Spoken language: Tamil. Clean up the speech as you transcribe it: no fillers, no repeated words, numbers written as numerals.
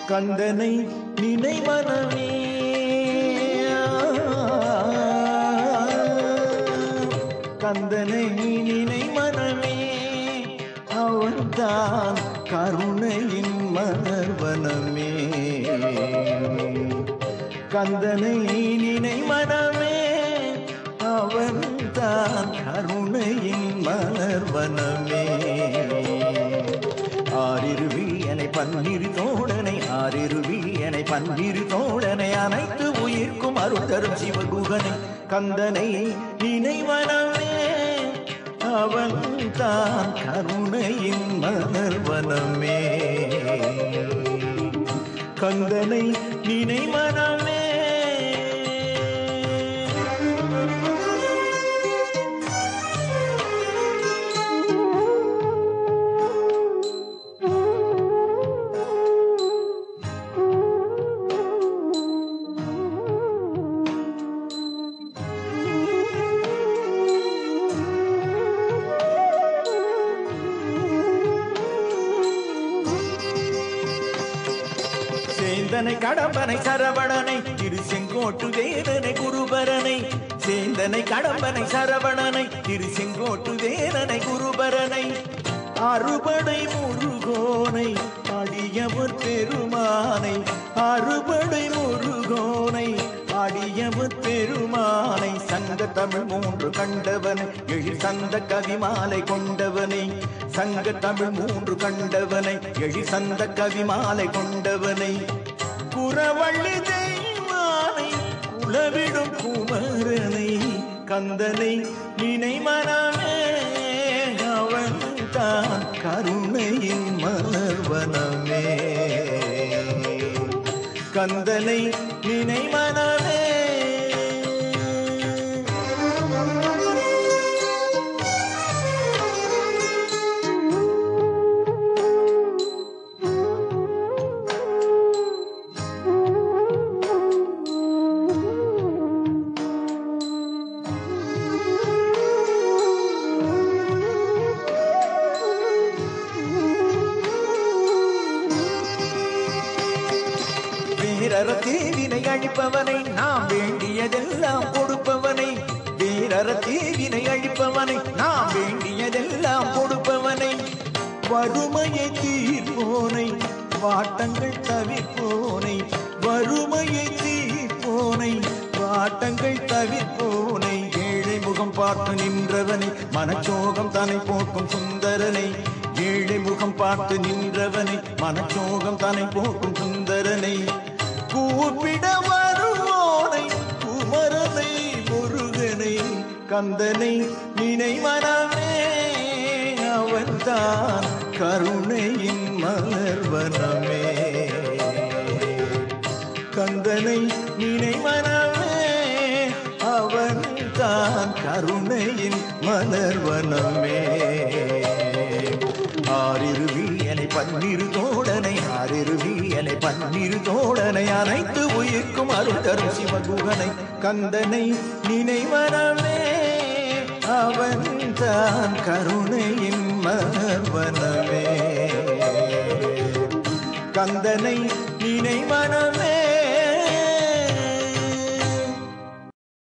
கந்தனை நினை மனமே கந்தனை நினை மனமே அவன்தான் கருணையின் மலர்வனமே கந்தனை நினை மனமே அவன்தான் கருணையின் மலர்வனமே ஆரிருவியனை பன்னிரு தோழனை ஆரிருவியனை பன்னிரு தோழனை அனைத்து உயிர்க்கும் அருள் தரும் சிவகுகனை கந்தனை நினைவனமே அவன் தான் கருணையின் மலர்வனமே கந்தனை நினைவனமே சேந்தனை கடம்பனை சரவணனை திரு செங்கோட்டு வேதனை குருபரனை சேந்தனை கடம்பனை சரவணனை திரு செங்கோட்டு வேதனை குருபரனை அறுபடை முருகோனை அடியவர் பெருமானை அறுபடை முருகோனை அடியவர் பெருமானை சங்க தமிழ் மூன்று கண்டவனை எழில் சந்த கவிமாலை கொண்டவனை சங்க தமிழ் மூன்று கண்டவனை எழில் சந்த கவிமாலை கொண்டவனை குறவள்ளி தெய்வானை குலவிடும் குமரனை கந்தனை நினை மனமே அவன் தான் கருணையின் மலர்வனமே கந்தனை நினை மனமே வீரர தீவினை அழிப்பவனை நாம் வேண்டியதெல்லாம் கொடுப்பவனை வீரர தீவினை அழிப்பவனை நாம் வேண்டியதெல்லாம் கொடுப்பவனை வறுமையை தீர்ப்போனை வாட்டங்கள் தவிர்ப்போனை வறுமையை தீர்ப்போனை வாட்டங்கள் தவிர்ப்போனை ஏழை முகம் பார்த்து நின்றவனை மனச்சோகம் தன்னை போக்கும் சுந்தரனை ஏழை முகம் பார்த்து நின்றவனை மனச்சோகம் தன்னை போக்கும் சுந்தரனை கூப்பிட வருவோனை குமரனை முருகனை கந்தனை நினை மனமே அவன்தான் கருணையின் மலர்வனமே கந்தனை நினை மனமே அவன்தான் கருணையின் மலர்வனமே ஆரிருவியனை பன்னிரு தோழனை ஆரிருவியனை பன்னிரு தோழனை அனைத்து உயிர்க்கும் அருள் தரும் சிவகுகனை கந்தனை நினைவனமே அவன்தான் கருணையின் மலர்வனமே கந்தனை நினைவனமே